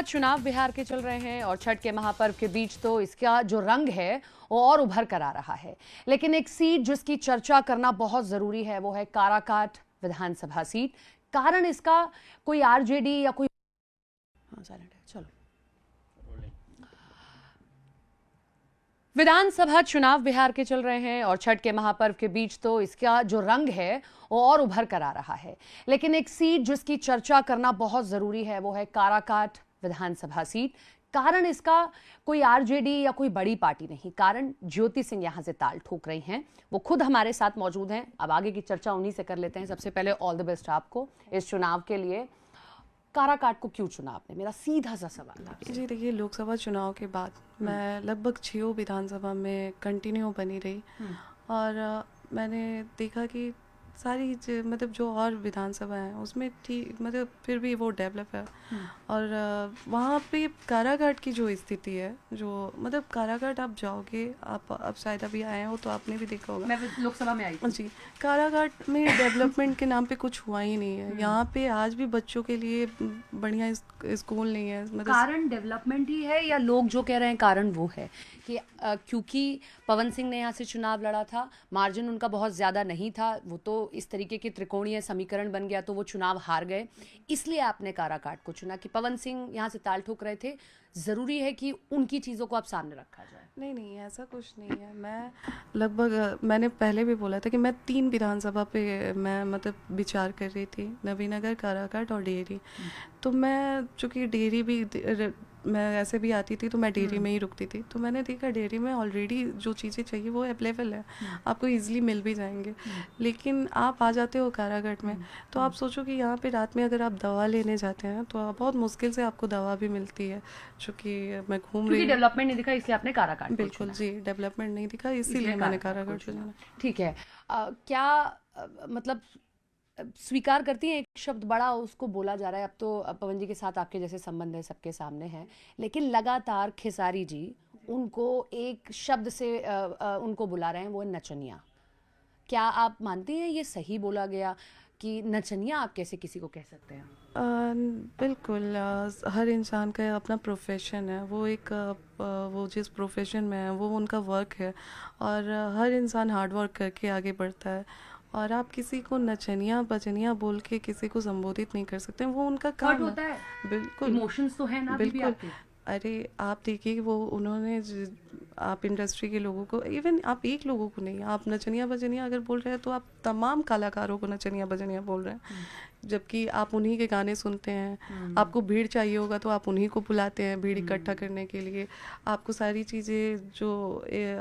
विधानसभा चुनाव बिहार के चल रहे हैं और छठ के महापर्व के बीच तो इसका जो रंग है वो और उभर कर आ रहा है। लेकिन एक सीट जिसकी चर्चा करना बहुत जरूरी है वो है काराकाट विधानसभा सीट। कारण इसका कोई आरजेडी या कोई साइलेंट है, चलो। विधानसभा चुनाव बिहार के चल रहे हैं और छठ के महापर्व के बीच तो इसका जो रंग है वो और उभर कर आ रहा है। लेकिन एक सीट जिसकी चर्चा करना बहुत जरूरी है वो है काराकाट विधानसभा सीट। कारण इसका कोई आरजेडी या कोई बड़ी पार्टी नहीं, कारण ज्योति सिंह यहां से ताल ठोक रही हैं। वो खुद हमारे साथ मौजूद हैं। अब आगे की चर्चा उन्हीं से कर लेते हैं। सबसे पहले ऑल द बेस्ट आपको इस चुनाव के लिए। काराकाट को क्यों चुना आपने, मेरा सीधा सा सवाल है। जी देखिए, लोकसभा चुनाव के बाद मैं लगभग 6 विधानसभा में कंटिन्यू बनी रही और मैंने देखा कि सारी मतलब जो और विधानसभा हैं उसमें ठीक मतलब फिर भी वो डेवलप है। और वहाँ पे काराकाट की जो स्थिति है, जो मतलब काराकाट आप जाओगे, आप अब शायद अभी आए हो तो आपने भी देखा होगा। मैं लोकसभा में आई थी। जी, काराकाट में डेवलपमेंट के नाम पे कुछ हुआ ही नहीं है। यहाँ पे आज भी बच्चों के लिए बढ़िया स्कूल नहीं है। मतलब कारण डेवलपमेंट ही है या लोग जो कह रहे हैं कारण वो है कि क्योंकि पवन सिंह ने यहाँ से चुनाव लड़ा था, मार्जिन उनका बहुत ज़्यादा नहीं था, वो तो इस तरीके के त्रिकोणीय समीकरण बन गया तो वो चुनाव हार गए, इसलिए आपने काराकाट को चुना कि पवन सिंह यहाँ से ताल ठोक रहे थे, ज़रूरी है कि उनकी चीज़ों को अब सामने रखा जाए। नहीं, ऐसा कुछ नहीं है। मैं लगभग मैंने पहले भी बोला था कि मैं 3 विधानसभा पे मैं मतलब विचार कर रही थी, नवीनगर, काराकाट और डेहरी। तो मैं चूँकि डेहरी भी मैं ऐसे भी आती थी तो मैं डेहरी में ही रुकती थी, तो मैंने देखा डेहरी में ऑलरेडी जो चीज़ें चाहिए वो अवेलेबल है, आपको ईजिली मिल भी जाएंगे। लेकिन आप आ जाते हो काराकाट में तो आप सोचो कि यहाँ पे रात में अगर आप दवा लेने जाते हैं तो बहुत मुश्किल से आपको दवा भी मिलती है। चूँकि मैं घूम रही हूँ, डेवलपमेंट नहीं दिखा इसलिए आपने काराकाट। बिल्कुल जी, डेवलपमेंट नहीं दिखा इसीलिए मैंने काराकाट चुना। ठीक है। क्या मतलब स्वीकार करती हैं एक शब्द बड़ा उसको बोला जा रहा है, अब तो पवन जी के साथ आपके जैसे संबंध है सबके सामने हैं, लेकिन लगातार खेसारी जी उनको एक शब्द से उनको बुला रहे हैं, वो है नचनिया। क्या आप मानती हैं ये सही बोला गया कि नचनिया आप कैसे किसी को कह सकते हैं? बिल्कुल, हर इंसान का अपना प्रोफेशन है, वो एक वो जिस प्रोफेशन में है वो उनका वर्क है और हर इंसान हार्ड वर्क करके आगे बढ़ता है। और आप किसी को नचनिया बचनिया बोल के किसी को संबोधित नहीं कर सकते, वो उनका काम होता है। बिल्कुल, इमोशंस तो है ना बिल्कुल। अरे आप देखिए, वो उन्होंने आप इंडस्ट्री के लोगों को, इवन आप एक लोगों को नहीं, आप नचनिया बजनिया अगर बोल रहे हैं तो आप तमाम कलाकारों को नचनिया बजनिया बोल रहे हैं, जबकि आप उन्हीं के गाने सुनते हैं। आपको भीड़ चाहिए होगा तो आप उन्हीं को बुलाते हैं भीड़ इकट्ठा करने के लिए। आपको सारी चीज़ें जो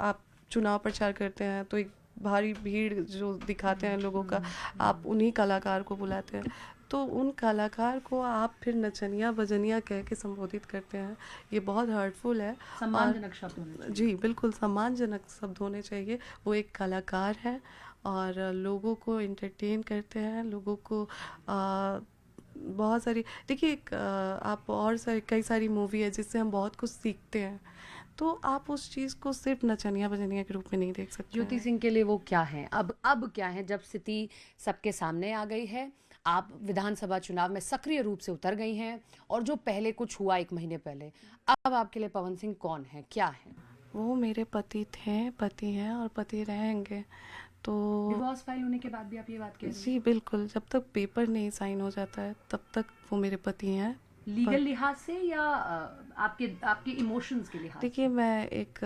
आप चुनाव प्रचार करते हैं तो एक भारी भीड़ जो दिखाते हैं लोगों का, आप उन्हीं कलाकार को बुलाते हैं। तो उन कलाकार को आप फिर नचनिया बजनिया कह के संबोधित करते हैं, ये बहुत हर्टफुल है। सम्मानजनक शब्द होने चाहिए। जी बिल्कुल, सम्मानजनक शब्द होने चाहिए। वो एक कलाकार है और लोगों को एंटरटेन करते हैं, लोगों को बहुत सारी, देखिए आप और कई सारी मूवी है जिससे हम बहुत कुछ सीखते हैं, तो आप उस चीज़ को सिर्फ नचनिया बजनिया के रूप में नहीं देख सकते। ज्योति सिंह के लिए वो क्या है, अब क्या है, जब स्थिति सबके सामने आ गई है, आप विधानसभा चुनाव में सक्रिय रूप से उतर गई हैं और जो पहले कुछ हुआ 1 महीने पहले, अब आपके लिए पवन सिंह कौन है, क्या है? वो मेरे पति थे, पति हैं और पति रहेंगे। तो डिवोर्स फाइल होने के बाद भी आप ये बात कह रही हैं? जी बिल्कुल, जब तक पेपर नहीं साइन हो जाता है तब तक वो मेरे पति हैं। लीगल लिहाज से या आपके इमोशंस के लिहाज? देखिए, मैं एक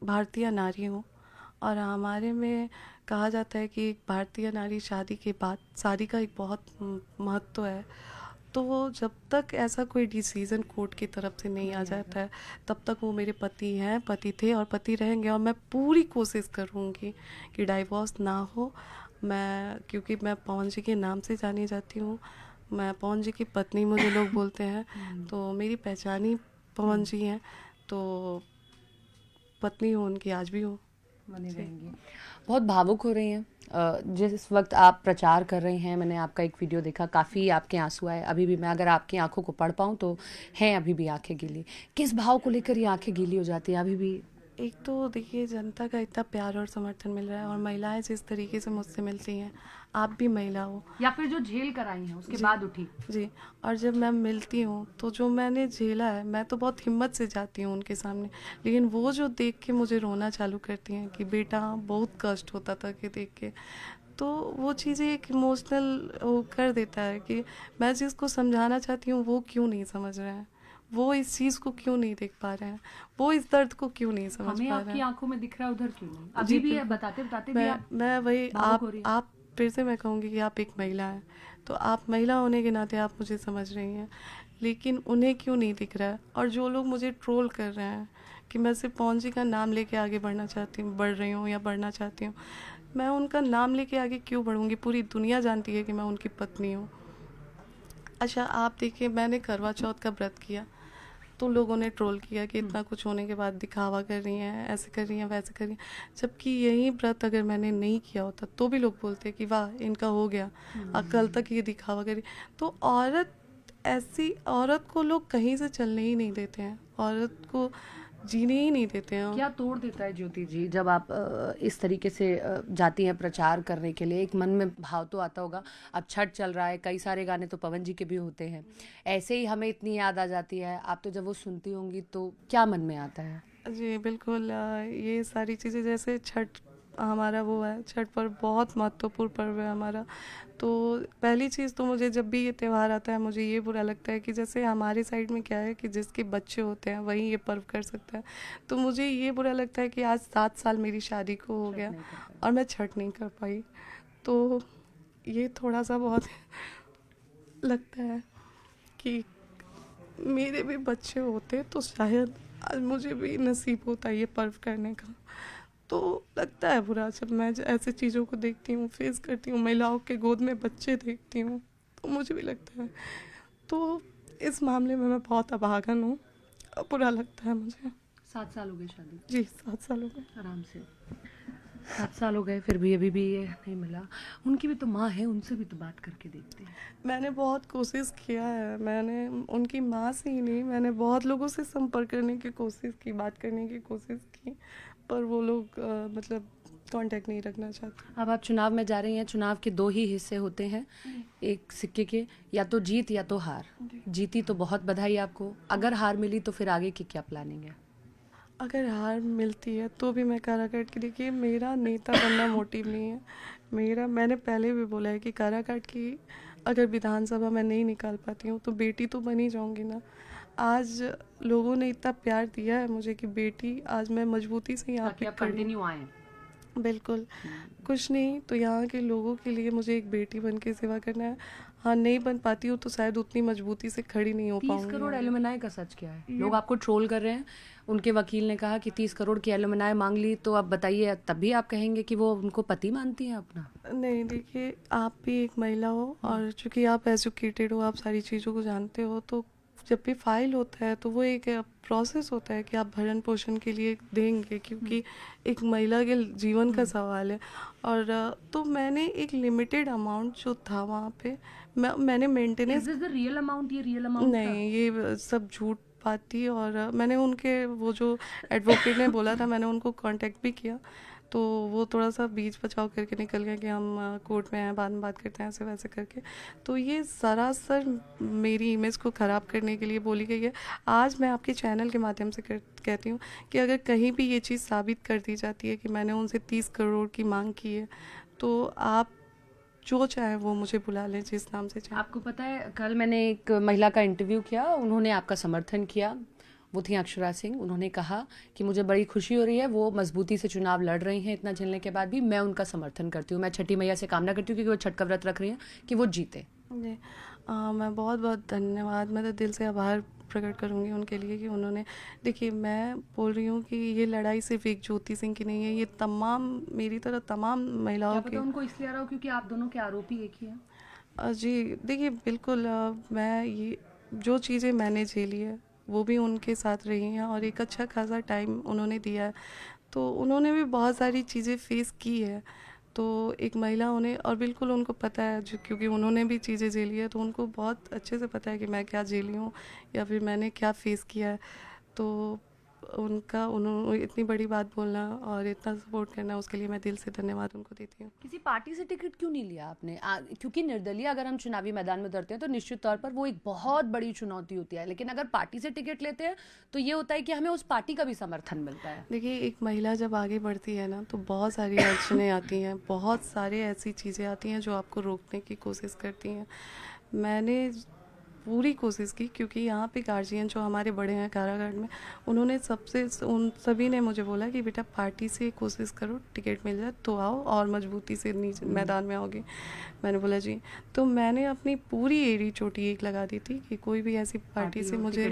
भारतीय नारी हूँ और हमारे में कहा जाता है कि एक भारतीय नारी शादी के बाद, शादी का एक बहुत महत्व है। तो जब तक ऐसा कोई डिसीज़न कोर्ट की तरफ से नहीं आ जाता है तब तक वो मेरे पति हैं, पति थे और पति रहेंगे। और मैं पूरी कोशिश करूँगी कि डाइवोर्स ना हो। क्योंकि मैं पवन जी के नाम से जानी जाती हूँ, मैं पवन जी की पत्नी मुझे लोग बोलते हैं, तो मेरी पहचान ही पवन जी हैं, तो पत्नी हूँ उनकी, आज भी हूँ। बनी रहेंगी। बहुत भावुक हो रही हैं जिस वक्त आप प्रचार कर रही हैं। मैंने आपका एक वीडियो देखा, काफ़ी आपके आंसू आए। अभी भी मैं अगर आपकी आंखों को पढ़ पाऊँ तो हैं अभी भी आंखें गीली। किस भाव को लेकर ये आंखें गीली हो जाती हैं अभी भी? एक तो देखिए जनता का इतना प्यार और समर्थन मिल रहा है, और महिलाएं जिस तरीके से मुझसे मिलती हैं, आप भी महिला हो। या फिर जो झेल कर आई हैं उसके जी बाद उठी? जी। और जब मैं मिलती हूँ तो जो मैंने झेला है, मैं तो बहुत हिम्मत से जाती हूँ उनके सामने, लेकिन वो जो देख के मुझे रोना चालू करती हैं कि बेटा बहुत कष्ट होता था कि देख के, तो वो चीज़ें एक इमोशनल वो कर देता है कि मैं जिसको समझाना चाहती हूँ वो क्यों नहीं समझ रहे हैं, वो इस चीज़ को क्यों नहीं देख पा रहे हैं, वो इस दर्द को क्यों नहीं समझ हमें पा रहे आपकी हैं। आंखों में दिख रहा है, उधर क्यों नहीं? अभी जी भी है, बिल्कुल। बताते बताते भी आप मैं वही भावुक हो रही हैं। आप फिर से मैं कहूँगी कि आप एक महिला हैं, तो आप महिला होने के नाते आप मुझे समझ रही हैं, लेकिन उन्हें क्यों नहीं दिख रहा है। और जो लोग मुझे ट्रोल कर रहे हैं कि मैं सिर्फ पवन जी का नाम लेके आगे बढ़ना चाहती हूँ, बढ़ रही हूँ या बढ़ना चाहती हूँ, मैं उनका नाम लेके आगे क्यों बढ़ूँगी? पूरी दुनिया जानती है कि मैं उनकी पत्नी हूँ। अच्छा आप देखिए, मैंने करवा चौथ का व्रत किया तो लोगों ने ट्रोल किया कि इतना कुछ होने के बाद दिखावा कर रही हैं, ऐसे कर रही हैं, वैसे कर रही हैं, जबकि यही व्रत अगर मैंने नहीं किया होता तो भी लोग बोलते कि वाह इनका हो गया, कल तक ये दिखावा करी। तो औरत, ऐसी औरत को लोग कहीं से चलने ही नहीं देते हैं, औरत को जीने ही नहीं देते हैं। क्या तोड़ देता है ज्योति जी जब आप इस तरीके से जाती हैं प्रचार करने के लिए? एक मन में भाव तो आता होगा। अब छठ चल रहा है, कई सारे गाने तो पवन जी के भी होते हैं, ऐसे ही हमें इतनी याद आ जाती है। आप तो जब वो सुनती होंगी तो क्या मन में आता है? जी बिल्कुल। ये सारी चीज़ें, जैसे छठ हमारा वो है, छठ पर्व बहुत महत्वपूर्ण पर्व है हमारा। तो पहली चीज़ तो मुझे जब भी ये त्यौहार आता है मुझे ये बुरा लगता है कि जैसे हमारे साइड में क्या है कि जिसके बच्चे होते हैं वही ये पर्व कर सकता है, तो मुझे ये बुरा लगता है कि आज 7 साल मेरी शादी को हो छठ गया नहीं कर पाई। और मैं छठ नहीं कर पाई। तो ये थोड़ा सा बहुत लगता है कि मेरे भी बच्चे होते तो शायद आज मुझे भी नसीब होता ये पर्व करने का। तो लगता है बुरा जब मैं ऐसे चीज़ों को देखती हूँ, फेस करती हूँ, महिलाओं के गोद में बच्चे देखती हूँ, तो मुझे भी लगता है। तो इस मामले में मैं बहुत अभागन हूँ, बुरा लगता है मुझे। 7 साल हो गए शादी? जी 7 साल हो गए। आराम से 7 साल हो गए, फिर भी अभी भी ये नहीं मिला। उनकी भी तो माँ है, उनसे भी तो बात करके देखते हैं। मैंने बहुत कोशिश किया है, मैंने उनकी माँ से ही नहीं, मैंने बहुत लोगों से संपर्क करने की कोशिश की, बात करने की कोशिश की, पर वो लोग मतलब कांटेक्ट नहीं रखना चाहते। अब आप चुनाव में जा रही हैं, चुनाव के 2 ही हिस्से होते हैं एक सिक्के के, या तो जीत या तो हार। जीती तो बहुत बधाई आपको, अगर हार मिली तो फिर आगे की क्या प्लानिंग है? अगर हार मिलती है तो भी मैं काराकाट की, देखिए मेरा नेता बनना मोटिव नहीं है मेरा। मैंने पहले भी बोला है कि काराकाट की अगर विधानसभा में नहीं निकाल पाती हूँ तो बेटी तो बन ही जाऊँगी ना। आज लोगों ने इतना प्यार दिया है मुझे कि बेटी, आज मैं मजबूती से यहाँ ताकि पे आप खड़ी हूँ। कंटिन्यू आए। बिल्कुल। कुछ नहीं तो यहाँ के लोगों के लिए मुझे एक बेटी बन के सेवा करना है। हाँ नहीं बन पाती हूँ तो शायद उतनी मजबूती से खड़ी नहीं हो 30 पाऊंगी करोड़ आगे। एलुमनाई का सच क्या है? लोग आपको ट्रोल कर रहे हैं, उनके वकील ने कहा कि 30 करोड़ की एलुमनाई मांग ली, तो अब बताइए, तब भी आप कहेंगे कि वो उनको पति मानती हैं अपना? नहीं देखिए, आप भी एक महिला हो और चूंकि आप एजुकेटेड हो, आप सारी चीज़ों को जानते हो, तो जब भी फाइल होता है तो वो एक प्रोसेस होता है कि आप भरण पोषण के लिए देंगे, क्योंकि एक महिला के जीवन का सवाल है। और तो मैंने एक लिमिटेड अमाउंट जो था वहाँ पे मैंने maintenance, is this the real amount? ये रियल अमाउंट था? नहीं ये सब झूठ बात थी। और मैंने उनके वो जो एडवोकेट ने बोला था, मैंने उनको कांटेक्ट भी किया, तो वो थोड़ा सा बीच बचाव करके निकल गया कि हम कोर्ट में हैं, बाद में बात करते हैं, ऐसे वैसे करके। तो ये सरासर मेरी इमेज को ख़राब करने के लिए बोली गई है। आज मैं आपके चैनल के माध्यम से कहती हूँ कि अगर कहीं भी ये चीज़ साबित कर दी जाती है कि मैंने उनसे 30 करोड़ की मांग की है, तो आप जो चाहे वो मुझे बुला लें, जिस नाम से चाहे। आपको पता है, कल मैंने एक महिला का इंटरव्यू किया, उन्होंने आपका समर्थन किया, वो थी अक्षरा सिंह। उन्होंने कहा कि मुझे बड़ी खुशी हो रही है, वो मजबूती से चुनाव लड़ रही हैं, इतना झेलने के बाद भी मैं उनका समर्थन करती हूँ। मैं छठी मैया से कामना करती हूँ, क्योंकि वो छठ का व्रत रख रही हैं, कि वो जीते। जी मैं बहुत बहुत धन्यवाद, मैं तो दिल से आभार प्रकट करूंगी उनके लिए कि उन्होंने, देखिए मैं बोल रही हूँ कि ये लड़ाई सिर्फ एक ज्योति सिंह की नहीं है, ये तमाम मेरी तरह तमाम महिलाओं क्या की। पता उनको इसलिए आ रहा हो क्योंकि आप दोनों के आरोपी एक ही हैं? जी देखिए बिल्कुल, मैं ये जो चीज़ें मैंने झेली है वो भी उनके साथ रही हैं, और एक अच्छा खासा टाइम उन्होंने दिया है, तो उन्होंने भी बहुत सारी चीज़ें फेस की है। तो एक महिला होने, और बिल्कुल उनको पता है, जो क्योंकि उन्होंने भी चीज़ें झेली है, तो उनको बहुत अच्छे से पता है कि मैं क्या झेली हूँ या फिर मैंने क्या फेस किया है। तो उनका उन्होंने इतनी बड़ी बात बोलना और इतना सपोर्ट करना, उसके लिए मैं दिल से धन्यवाद उनको देती हूँ। किसी पार्टी से टिकट क्यों नहीं लिया आपने? क्योंकि निर्दलीय अगर हम चुनावी मैदान में उतरते हैं तो निश्चित तौर पर वो एक बहुत बड़ी चुनौती होती है, लेकिन अगर पार्टी से टिकट लेते हैं तो ये होता है कि हमें उस पार्टी का भी समर्थन मिलता है। देखिए, एक महिला जब आगे बढ़ती है ना तो बहुत सारी अड़चनें आती हैं, बहुत सारे ऐसी चीज़ें आती हैं जो आपको रोकने की कोशिश करती हैं। मैंने पूरी कोशिश की, क्योंकि यहाँ पे गार्जियन जो हमारे बड़े हैं कारागार में, उन्होंने उन सभी ने मुझे बोला कि बेटा पार्टी से कोशिश करो, टिकट मिल जाए तो आओ और मजबूती से नीचे मैदान में आओगे। मैंने बोला जी। तो मैंने अपनी पूरी एड़ी चोटी एक लगा दी थी कि कोई भी ऐसी पार्टी से मुझे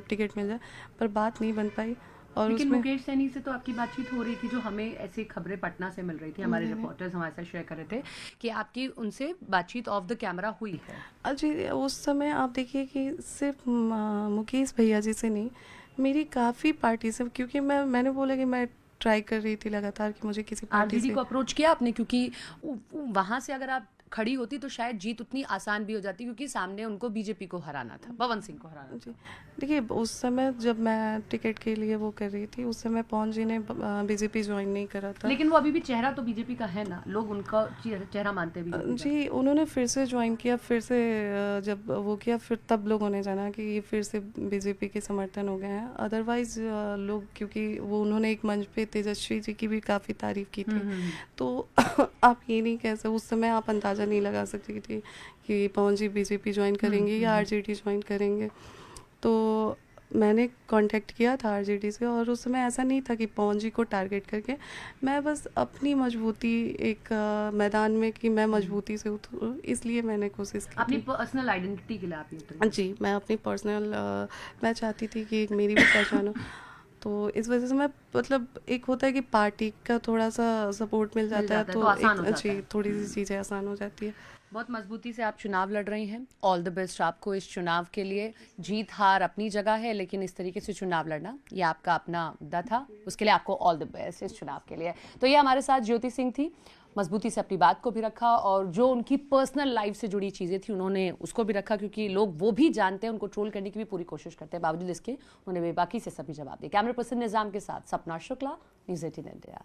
टिकट मिल जाए, पर बात नहीं बन पाई। और लेकिन उसमें मुकेश सैनी से तो आपकी बातचीत हो रही थी, जो हमें ऐसी खबरें पटना से मिल रही थी, हमारे रिपोर्टर्स हमारे साथ शेयर कर रहे थे कि आपकी उनसे बातचीत ऑफ द कैमरा हुई है। अजी, उस समय आप देखिए कि सिर्फ मुकेश भैया जी से नहीं, मेरी काफ़ी पार्टी से, क्योंकि मैंने बोला कि मैं ट्राई कर रही थी लगातार कि मुझे किसी पार्टी आरजेडी से। को अप्रोच किया आपने? क्योंकि वहां से अगर आप खड़ी होती तो शायद जीत उतनी आसान भी हो जाती, क्योंकि सामने उनको बीजेपी को हराना था, पवन सिंह को हराना जी, था। देखिए उस समय जब मैं टिकट के लिए वो कर रही थी, उस समय पवन जी ने बीजेपी ज्वाइन नहीं करा था। लेकिन वो अभी भी चेहरा तो बीजेपी का है ना, लोग उनका चेहरा मानते भी। जी, उन्होंने फिर से ज्वाइन किया, फिर से जब वो किया, फिर तब लोगों ने जाना कि ये फिर से बीजेपी के समर्थन हो गए हैं। अदरवाइज लोग, क्योंकि वो उन्होंने एक मंच पे तेजस्वी जी की भी काफ़ी तारीफ की थी, तो आप ये नहीं कह सकते, उस समय आप अंदाज़ा नहीं लगा सकती थी कि पवन जी बीजेपी ज्वाइन करेंगे या आरजेडी ज्वाइन करेंगे। तो मैंने कांटेक्ट किया था आरजेडी से, और उस समय ऐसा नहीं था कि पवन जी को टारगेट करके, मैं बस अपनी मजबूती एक मैदान में कि मैं मजबूती से उतरूँ, इसलिए मैंने कोशिश की अपनी थी। पर्सनल आइडेंटिटी के लिए आप ये उतरी? जी, मैं अपनी पर्सनल मैं चाहती थी कि एक मेरी भी पहचान हो, तो इस वजह से मैं, मतलब एक होता है कि पार्टी का थोड़ा सा सपोर्ट मिल जाता है, तो आसान हो एक जाता है। जी थोड़ी सी चीज़ें आसान हो जाती है। बहुत मजबूती से आप चुनाव लड़ रही हैं, ऑल द बेस्ट आपको इस चुनाव के लिए। जीत हार अपनी जगह है, लेकिन इस तरीके से चुनाव लड़ना ये आपका अपना मुद्दा था, उसके लिए आपको ऑल द बेस्ट इस चुनाव के लिए। तो ये हमारे साथ ज्योति सिंह थी, मजबूती से अपनी बात को भी रखा और जो उनकी पर्सनल लाइफ से जुड़ी चीज़ें थी उन्होंने उसको भी रखा, क्योंकि लोग वो भी जानते हैं, उनको ट्रोल करने की भी पूरी कोशिश करते हैं, बावजूद इसके उन्होंने बेबाकी से सभी जवाब दिए। कैमरा पर्सन निजाम के साथ सपना शुक्ला, न्यूज़ 18 इंडिया।